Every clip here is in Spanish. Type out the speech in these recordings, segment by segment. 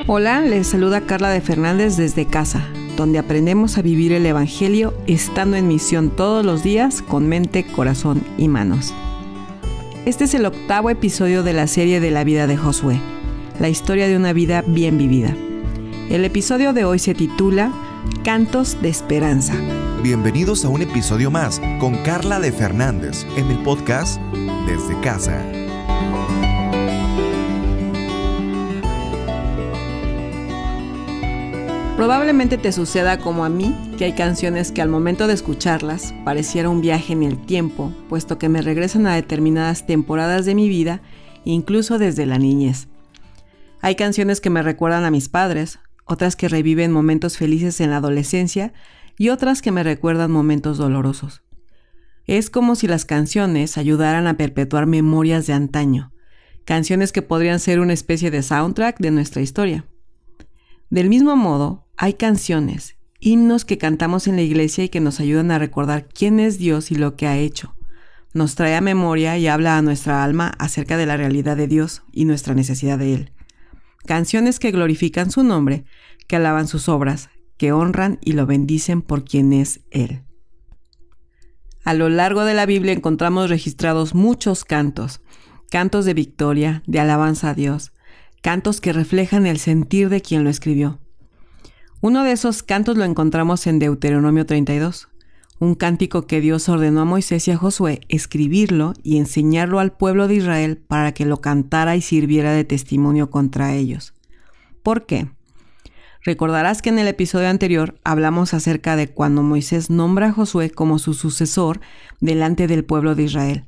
Hola, les saluda Carla de Fernández desde casa, donde aprendemos a vivir el Evangelio estando en misión todos los días con mente, corazón y manos. Este es el 8º episodio de la serie de la vida de Josué, la historia de una vida bien vivida. El episodio de hoy se titula Cantos de Esperanza. Bienvenidos a un episodio más con Carla de Fernández en el podcast Desde Casa. Probablemente te suceda como a mí, que hay canciones que al momento de escucharlas pareciera un viaje en el tiempo, puesto que me regresan a determinadas temporadas de mi vida, incluso desde la niñez. Hay canciones que me recuerdan a mis padres, otras que reviven momentos felices en la adolescencia y otras que me recuerdan momentos dolorosos. Es como si las canciones ayudaran a perpetuar memorias de antaño, canciones que podrían ser una especie de soundtrack de nuestra historia. Del mismo modo, hay canciones, himnos que cantamos en la iglesia y que nos ayudan a recordar quién es Dios y lo que ha hecho. Nos trae a memoria y habla a nuestra alma acerca de la realidad de Dios y nuestra necesidad de Él. Canciones que glorifican su nombre, que alaban sus obras, que honran y lo bendicen por quien es Él. A lo largo de la Biblia encontramos registrados muchos cantos de victoria, de alabanza a Dios, cantos que reflejan el sentir de quien lo escribió. Uno de esos cantos lo encontramos en Deuteronomio 32, un cántico que Dios ordenó a Moisés y a Josué escribirlo y enseñarlo al pueblo de Israel para que lo cantara y sirviera de testimonio contra ellos. ¿Por qué? Recordarás que en el episodio anterior hablamos acerca de cuando Moisés nombra a Josué como su sucesor delante del pueblo de Israel.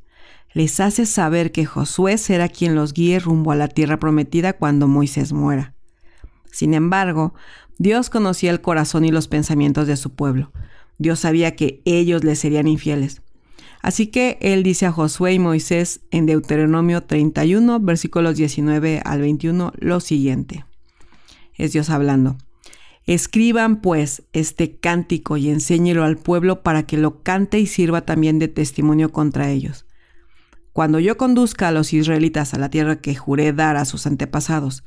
Les hace saber que Josué será quien los guíe rumbo a la tierra prometida cuando Moisés muera. Sin embargo, Dios conocía el corazón y los pensamientos de su pueblo. Dios sabía que ellos le serían infieles. Así que Él dice a Josué y Moisés en Deuteronomio 31, versículos 19 al 21, lo siguiente. Es Dios hablando. Escriban pues este cántico y enséñelo al pueblo para que lo cante y sirva también de testimonio contra ellos. Cuando yo conduzca a los israelitas a la tierra que juré dar a sus antepasados,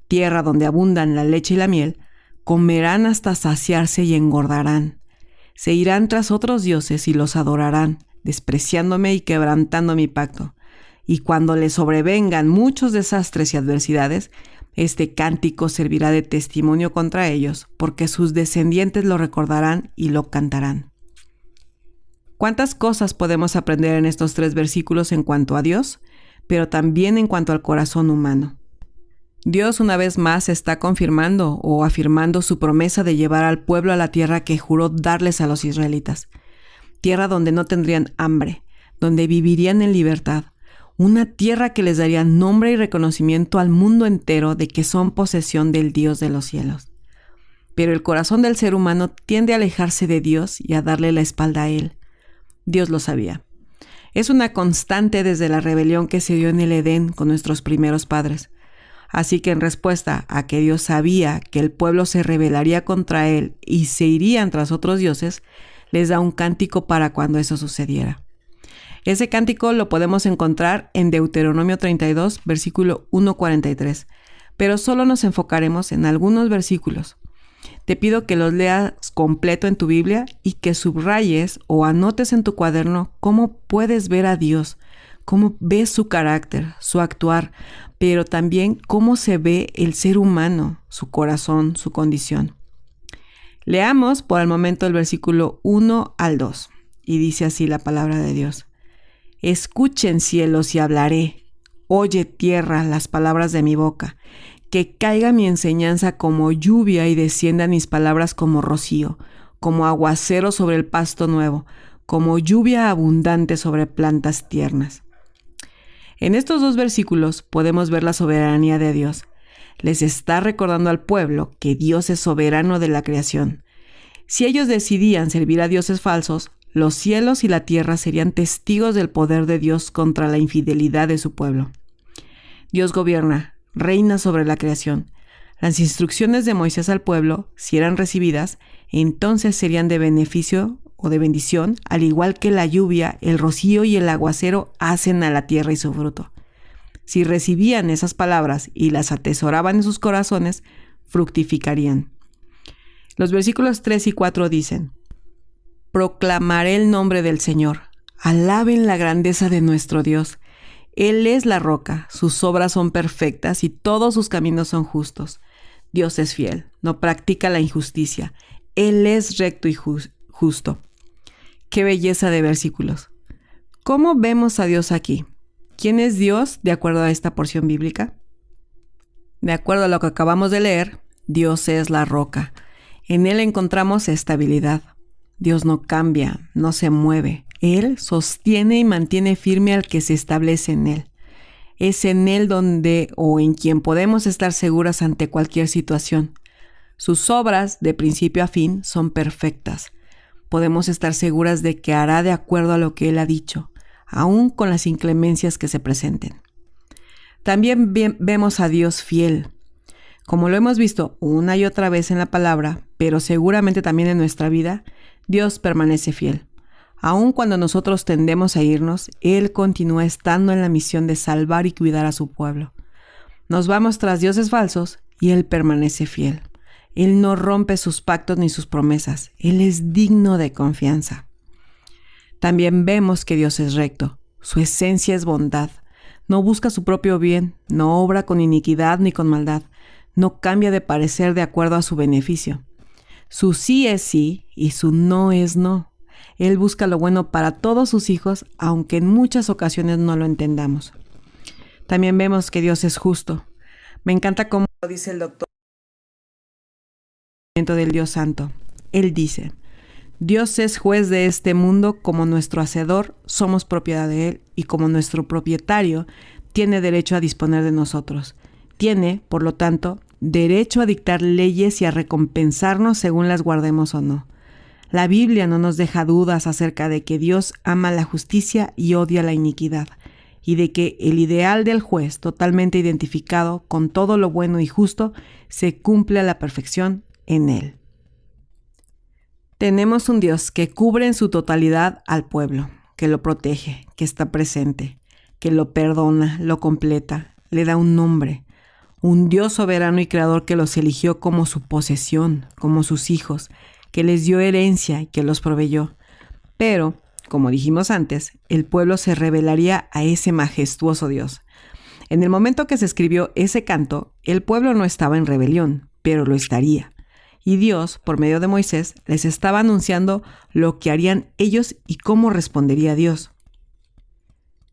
tierra donde abundan la leche y la miel, comerán hasta saciarse y engordarán. Se irán tras otros dioses y los adorarán, despreciándome y quebrantando mi pacto. Y cuando les sobrevengan muchos desastres y adversidades, este cántico servirá de testimonio contra ellos, porque sus descendientes lo recordarán y lo cantarán. ¿Cuántas cosas podemos aprender en estos 3 versículos en cuanto a Dios, pero también en cuanto al corazón humano? Dios una vez más está confirmando o afirmando su promesa de llevar al pueblo a la tierra que juró darles a los israelitas. Tierra donde no tendrían hambre, donde vivirían en libertad. Una tierra que les daría nombre y reconocimiento al mundo entero de que son posesión del Dios de los cielos. Pero el corazón del ser humano tiende a alejarse de Dios y a darle la espalda a Él. Dios lo sabía. Es una constante desde la rebelión que se dio en el Edén con nuestros primeros padres. Así que en respuesta a que Dios sabía que el pueblo se rebelaría contra Él y se irían tras otros dioses, les da un cántico para cuando eso sucediera. Ese cántico lo podemos encontrar en Deuteronomio 32, versículo 1:43, pero solo nos enfocaremos en algunos versículos. Te pido que los leas completo en tu Biblia y que subrayes o anotes en tu cuaderno cómo puedes ver a Dios, cómo ves su carácter, su actuar, pero también cómo se ve el ser humano, su corazón, su condición. Leamos por el momento el versículo 1 al 2, y dice así la palabra de Dios. Escuchen cielos y hablaré, oye tierra las palabras de mi boca, que caiga mi enseñanza como lluvia y desciendan mis palabras como rocío, como aguacero sobre el pasto nuevo, como lluvia abundante sobre plantas tiernas. En estos 2 versículos podemos ver la soberanía de Dios. Les está recordando al pueblo que Dios es soberano de la creación. Si ellos decidían servir a dioses falsos, los cielos y la tierra serían testigos del poder de Dios contra la infidelidad de su pueblo. Dios gobierna, reina sobre la creación. Las instrucciones de Moisés al pueblo, si eran recibidas, entonces serían de beneficio o de bendición, al igual que la lluvia, el rocío y el aguacero hacen a la tierra y su fruto. Si recibían esas palabras y las atesoraban en sus corazones, fructificarían. Los versículos 3 y 4 dicen: proclamaré el nombre del Señor, alaben la grandeza de nuestro Dios. Él es la roca, sus obras son perfectas y todos sus caminos son justos. Dios es fiel, no practica la injusticia. Él es recto y justo. Qué belleza de versículos. ¿Cómo vemos a Dios aquí? ¿Quién es Dios de acuerdo a esta porción bíblica? De acuerdo a lo que acabamos de leer, Dios es la roca. En Él encontramos estabilidad. Dios no cambia, no se mueve. Él sostiene y mantiene firme al que se establece en Él. Es en Él donde o en quien podemos estar seguras ante cualquier situación. Sus obras, de principio a fin, son perfectas. Podemos estar seguras de que hará de acuerdo a lo que Él ha dicho, aun con las inclemencias que se presenten. También vemos a Dios fiel. Como lo hemos visto una y otra vez en la palabra, pero seguramente también en nuestra vida, Dios permanece fiel. Aun cuando nosotros tendemos a irnos, Él continúa estando en la misión de salvar y cuidar a su pueblo. Nos vamos tras dioses falsos y Él permanece fiel. Él no rompe sus pactos ni sus promesas. Él es digno de confianza. También vemos que Dios es recto. Su esencia es bondad. No busca su propio bien, no obra con iniquidad ni con maldad. No cambia de parecer de acuerdo a su beneficio. Su sí es sí y su no es no. Él busca lo bueno para todos sus hijos, aunque en muchas ocasiones no lo entendamos. También vemos que Dios es justo. Me encanta cómo lo dice el doctor del Dios Santo. Él dice: Dios es juez de este mundo, como nuestro hacedor somos propiedad de Él, y como nuestro propietario tiene derecho a disponer de nosotros. Tiene, por lo tanto, derecho a dictar leyes y a recompensarnos según las guardemos o no. La Biblia no nos deja dudas acerca de que Dios ama la justicia y odia la iniquidad, y de que el ideal del juez, totalmente identificado con todo lo bueno y justo, se cumple a la perfección en Él. Tenemos un Dios que cubre en su totalidad al pueblo, que lo protege, que está presente, que lo perdona, lo completa, le da un nombre. Un Dios soberano y creador que los eligió como su posesión, como sus hijos, que les dio herencia y que los proveyó. Pero, como dijimos antes, el pueblo se rebelaría a ese majestuoso Dios. En el momento que se escribió ese canto, el pueblo no estaba en rebelión, pero lo estaría. Y Dios, por medio de Moisés, les estaba anunciando lo que harían ellos y cómo respondería Dios.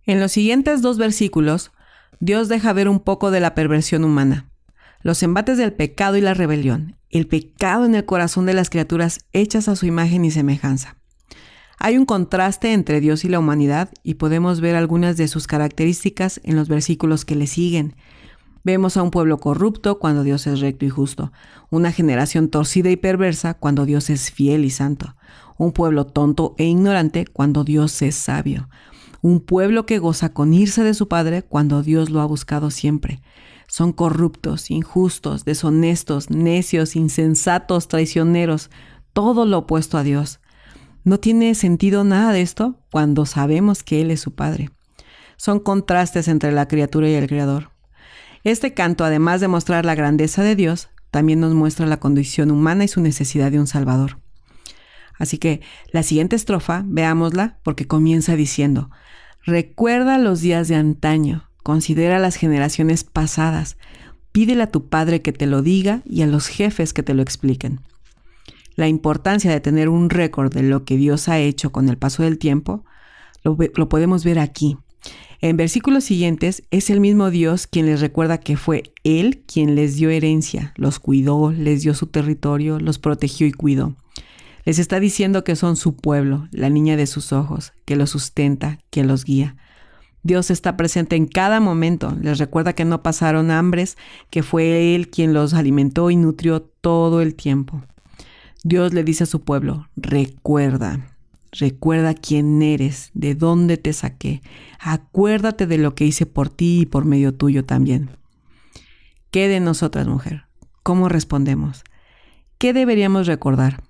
En los siguientes 2 versículos, Dios deja ver un poco de la perversión humana, los embates del pecado y la rebelión, el pecado en el corazón de las criaturas hechas a su imagen y semejanza. Hay un contraste entre Dios y la humanidad y podemos ver algunas de sus características en los versículos que le siguen. Vemos a un pueblo corrupto cuando Dios es recto y justo, una generación torcida y perversa cuando Dios es fiel y santo, un pueblo tonto e ignorante cuando Dios es sabio, un pueblo que goza con irse de su padre cuando Dios lo ha buscado siempre. Son corruptos, injustos, deshonestos, necios, insensatos, traicioneros, todo lo opuesto a Dios. No tiene sentido nada de esto cuando sabemos que Él es su Padre. Son contrastes entre la criatura y el Creador. Este canto, además de mostrar la grandeza de Dios, también nos muestra la condición humana y su necesidad de un Salvador. Así que la siguiente estrofa, veámosla, porque comienza diciendo: recuerda los días de antaño, considera las generaciones pasadas, pídele a tu padre que te lo diga y a los jefes que te lo expliquen. La importancia de tener un récord de lo que Dios ha hecho con el paso del tiempo, lo podemos ver aquí. En versículos siguientes, es el mismo Dios quien les recuerda que fue Él quien les dio herencia, los cuidó, les dio su territorio, los protegió y cuidó. Les está diciendo que son su pueblo, la niña de sus ojos, que los sustenta, que los guía. Dios está presente en cada momento. Les recuerda que no pasaron hambres, que fue Él quien los alimentó y nutrió todo el tiempo. Dios le dice a su pueblo: recuerda quién eres, de dónde te saqué. Acuérdate de lo que hice por ti y por medio tuyo también. ¿Qué de nosotras, mujer? ¿Cómo respondemos? ¿Qué deberíamos recordar?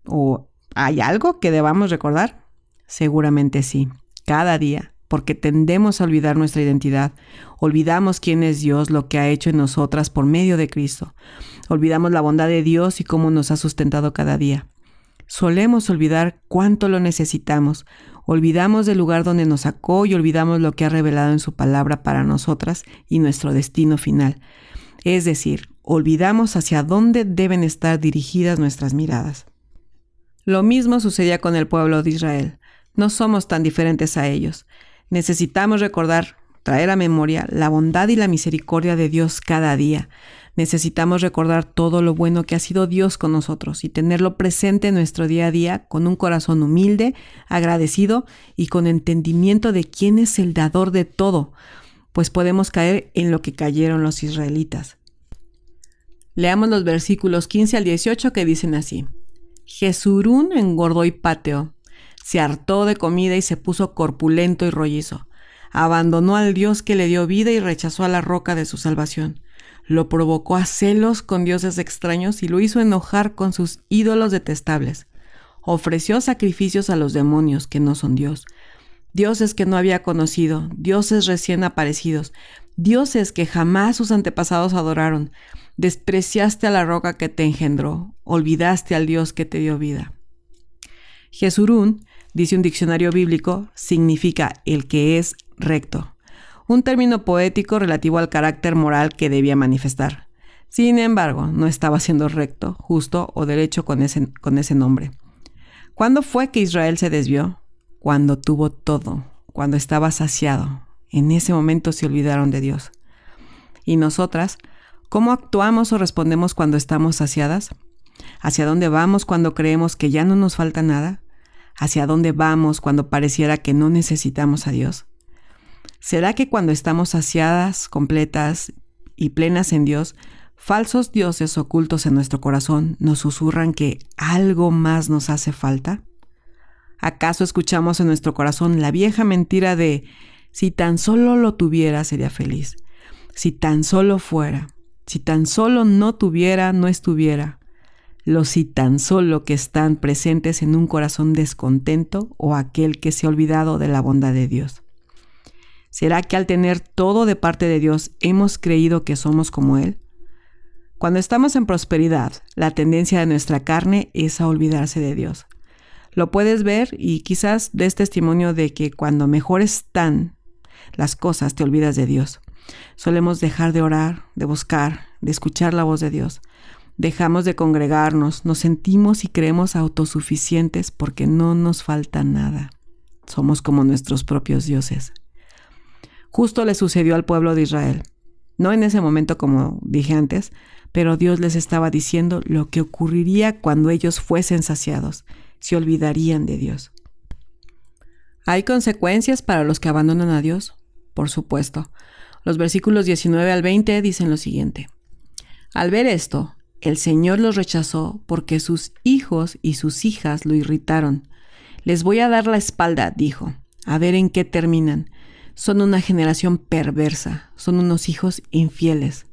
¿O hay algo que debamos recordar? Seguramente sí. Cada día, porque tendemos a olvidar nuestra identidad. Olvidamos quién es Dios, lo que ha hecho en nosotras por medio de Cristo. Olvidamos la bondad de Dios y cómo nos ha sustentado cada día. Solemos olvidar cuánto lo necesitamos. Olvidamos del lugar donde nos sacó y olvidamos lo que ha revelado en su palabra para nosotras y nuestro destino final. Es decir, olvidamos hacia dónde deben estar dirigidas nuestras miradas. Lo mismo sucedía con el pueblo de Israel. No somos tan diferentes a ellos. Necesitamos recordar, traer a memoria la bondad y la misericordia de Dios cada día. Necesitamos recordar todo lo bueno que ha sido Dios con nosotros y tenerlo presente en nuestro día a día con un corazón humilde, agradecido y con entendimiento de quién es el dador de todo, pues podemos caer en lo que cayeron los israelitas. Leamos los versículos 15 al 18 que dicen así. Jesurún engordó y pateó, se hartó de comida y se puso corpulento y rollizo. Abandonó al Dios que le dio vida y rechazó a la roca de su salvación. Lo provocó a celos con dioses extraños y lo hizo enojar con sus ídolos detestables. Ofreció sacrificios a los demonios que no son Dios, dioses que no había conocido, dioses recién aparecidos, dioses que jamás sus antepasados adoraron. Despreciaste a la roca que te engendró, olvidaste al Dios que te dio vida. Jesurún, dice un diccionario bíblico, significa el que es recto, un término poético relativo al carácter moral que debía manifestar. Sin embargo, no estaba siendo recto, justo o derecho con ese nombre. ¿Cuándo fue que Israel se desvió? Cuando tuvo todo, cuando estaba saciado. En ese momento se olvidaron de Dios. ¿Y nosotras? ¿Cómo actuamos o respondemos cuando estamos saciadas? ¿Hacia dónde vamos cuando creemos que ya no nos falta nada? ¿Hacia dónde vamos cuando pareciera que no necesitamos a Dios? ¿Será que cuando estamos saciadas, completas y plenas en Dios, falsos dioses ocultos en nuestro corazón nos susurran que algo más nos hace falta? ¿Acaso escuchamos en nuestro corazón la vieja mentira de si tan solo lo tuviera sería feliz? Si tan solo fuera, si tan solo no tuviera, no estuviera. Los si tan solo que están presentes en un corazón descontento o aquel que se ha olvidado de la bondad de Dios. ¿Será que al tener todo de parte de Dios hemos creído que somos como Él? Cuando estamos en prosperidad, la tendencia de nuestra carne es a olvidarse de Dios. Lo puedes ver y quizás des testimonio de que cuando mejor están las cosas te olvidas de Dios. Solemos dejar de orar, de buscar, de escuchar la voz de Dios. Dejamos de congregarnos, nos sentimos y creemos autosuficientes porque no nos falta nada. Somos como nuestros propios dioses. Justo le sucedió al pueblo de Israel. No en ese momento como dije antes, pero Dios les estaba diciendo lo que ocurriría cuando ellos fuesen saciados, se olvidarían de Dios. ¿Hay consecuencias para los que abandonan a Dios? Por supuesto. Los versículos 19 al 20 dicen lo siguiente. Al ver esto, el Señor los rechazó porque sus hijos y sus hijas lo irritaron. Les voy a dar la espalda, dijo, a ver en qué terminan. Son una generación perversa, son unos hijos infieles.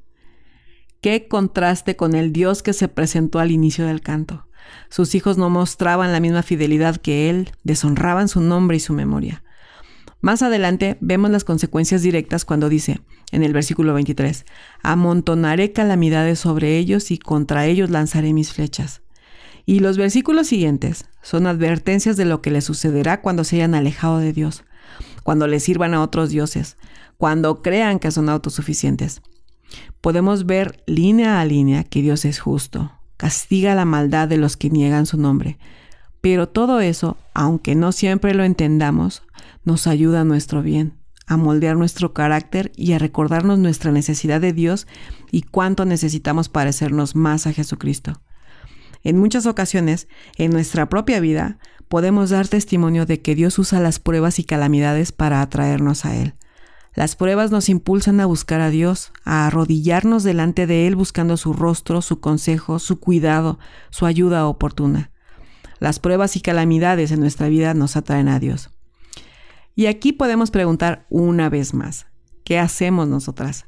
Qué contraste con el Dios que se presentó al inicio del canto. Sus hijos no mostraban la misma fidelidad que Él, deshonraban su nombre y su memoria. Más adelante vemos las consecuencias directas cuando dice, en el versículo 23, amontonaré calamidades sobre ellos y contra ellos lanzaré mis flechas. Y los versículos siguientes son advertencias de lo que les sucederá cuando se hayan alejado de Dios, cuando les sirvan a otros dioses, cuando crean que son autosuficientes. Podemos ver línea a línea que Dios es justo, castiga la maldad de los que niegan su nombre, pero todo eso, aunque no siempre lo entendamos, nos ayuda a nuestro bien, a moldear nuestro carácter y a recordarnos nuestra necesidad de Dios y cuánto necesitamos parecernos más a Jesucristo. En muchas ocasiones, en nuestra propia vida, podemos dar testimonio de que Dios usa las pruebas y calamidades para atraernos a Él. Las pruebas nos impulsan a buscar a Dios, a arrodillarnos delante de Él buscando su rostro, su consejo, su cuidado, su ayuda oportuna. Las pruebas y calamidades en nuestra vida nos atraen a Dios. Y aquí podemos preguntar una vez más, ¿qué hacemos nosotras?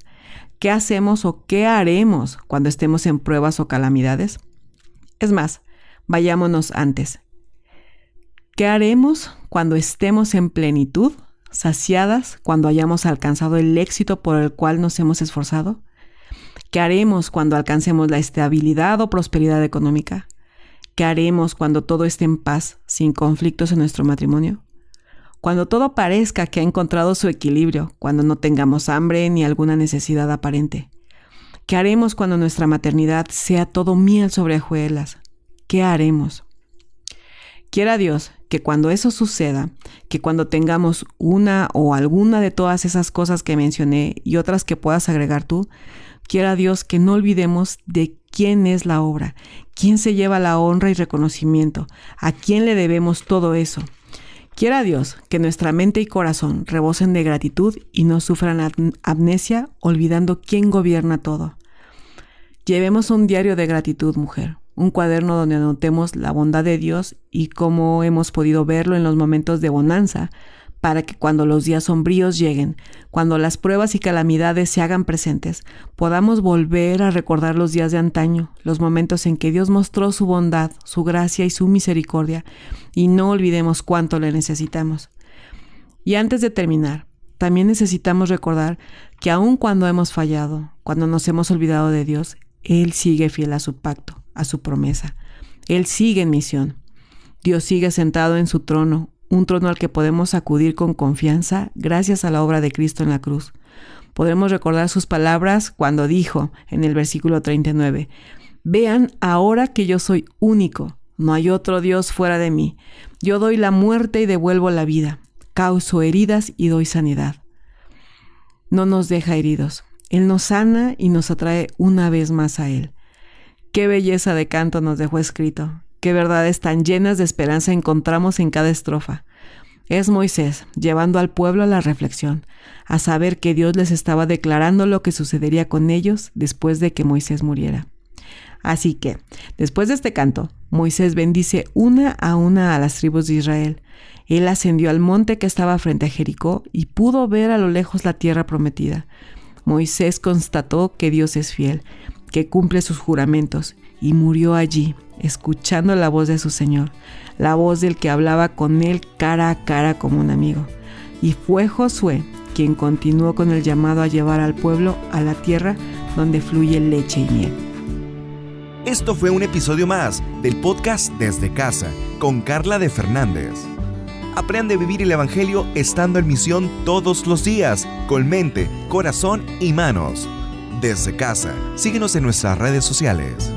¿Qué hacemos o qué haremos cuando estemos en pruebas o calamidades? Es más, vayámonos antes. ¿Qué haremos cuando estemos en plenitud, saciadas cuando hayamos alcanzado el éxito por el cual nos hemos esforzado? ¿Qué haremos cuando alcancemos la estabilidad o prosperidad económica? ¿Qué haremos cuando todo esté en paz, sin conflictos en nuestro matrimonio? Cuando todo parezca que ha encontrado su equilibrio, cuando no tengamos hambre ni alguna necesidad aparente. ¿Qué haremos cuando nuestra maternidad sea todo miel sobre hojuelas? ¿Qué haremos? Quiera Dios que cuando eso suceda, que cuando tengamos una o alguna de todas esas cosas que mencioné y otras que puedas agregar tú, quiera Dios que no olvidemos de quién es la obra, quién se lleva la honra y reconocimiento, a quién le debemos todo eso. Quiera Dios que nuestra mente y corazón rebosen de gratitud y no sufran amnesia olvidando quién gobierna todo. Llevemos un diario de gratitud, mujer, un cuaderno donde anotemos la bondad de Dios y cómo hemos podido verlo en los momentos de bonanza, para que cuando los días sombríos lleguen, cuando las pruebas y calamidades se hagan presentes, podamos volver a recordar los días de antaño, los momentos en que Dios mostró su bondad, su gracia y su misericordia, y no olvidemos cuánto le necesitamos. Y antes de terminar, también necesitamos recordar que aun cuando hemos fallado, cuando nos hemos olvidado de Dios, Él sigue fiel a su pacto, a su promesa. Él sigue en misión. Dios sigue sentado en su trono, un trono al que podemos acudir con confianza gracias a la obra de Cristo en la cruz. Podremos recordar sus palabras cuando dijo en el versículo 39, «Vean ahora que yo soy único, no hay otro Dios fuera de mí. Yo doy la muerte y devuelvo la vida, causo heridas y doy sanidad». No nos deja heridos. Él nos sana y nos atrae una vez más a Él. Qué belleza de canto nos dejó escrito. Qué verdades tan llenas de esperanza encontramos en cada estrofa. Es Moisés llevando al pueblo a la reflexión, a saber que Dios les estaba declarando lo que sucedería con ellos después de que Moisés muriera. Así que, después de este canto, Moisés bendice una a las tribus de Israel. Él ascendió al monte que estaba frente a Jericó y pudo ver a lo lejos la tierra prometida. Moisés constató que Dios es fiel, que cumple sus juramentos, y murió allí, escuchando la voz de su Señor, la voz del que hablaba con él cara a cara como un amigo. Y fue Josué quien continuó con el llamado a llevar al pueblo a la tierra donde fluye leche y miel. Esto fue un episodio más del podcast Desde Casa con Carla de Fernández. Aprende a vivir el Evangelio estando en misión todos los días, con mente, corazón y manos. Desde Casa, síguenos en nuestras redes sociales.